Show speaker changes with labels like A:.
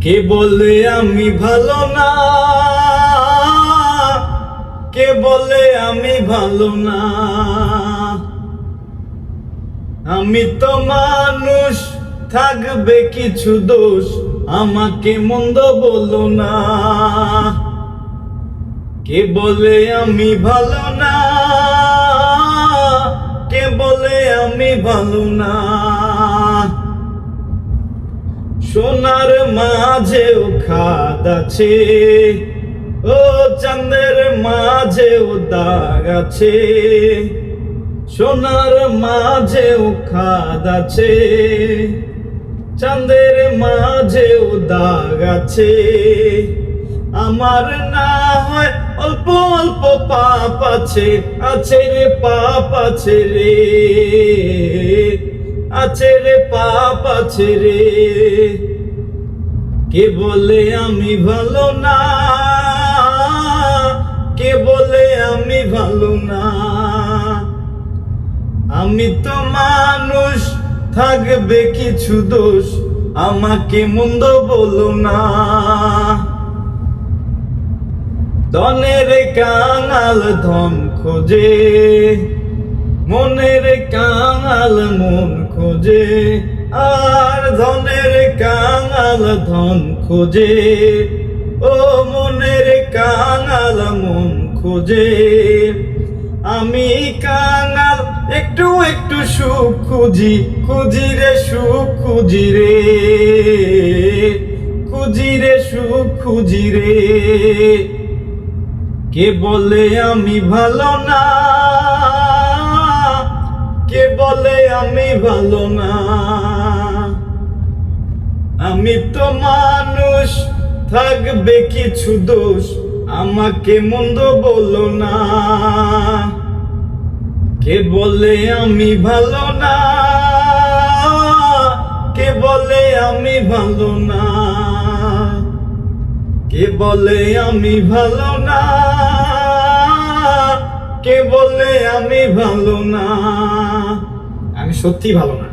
A: কে বলে আমি ভালো না, কে বলে আমি ভালো না। আমি তো মানুষ, থাকবে কিছু দোষ, আমাকে মন্দ বলো না। কে বলে আমি ভালো না, কে বলে আমি ভালো না। সোনার মাঝেও খাদ আছে, ও চাঁদের মাঝেও দাগ আছে। সোনার মাঝেও খাদ আছে, চাঁদের মাঝেও দাগ আছে। আমার না হয় অল্প অল্প পাপ আছে, আছে রে পাপ আছে রে, আছে রে পাপ আছে রে। কে বলে আমি ভালো না, কে বলে আমি ভালো না। আমি তো মানুষ, থাকবে কিছু দোষ, আমাকে মন্দ বলো না। ধনের কাঙাল ধন খোঁজে, মনের কাঙাল মন খোঁজে। আর ধনের কাঙাল ধন খোঁজে, ও মনের কাঙাল মন খোঁজে। আমি কাঙাল একটু একটু সুখ খুঁজি, খুঁজি রে সুখ খুঁজি রে, খুঁজি রে সুখ খুঁজি রে। কে বলে আমি ভালো না, কে বলে আমি ভালো না। আমি তো মানুষ, থাকবে কিছু দোষ, আমাকে মন্দ বলো না। কে বলে আমি ভালো না, কে বলে আমি ভালো না। কে বলে আমি ভালো না, কে বলে আমি ভালো না। আমি সত্যি ভালো না।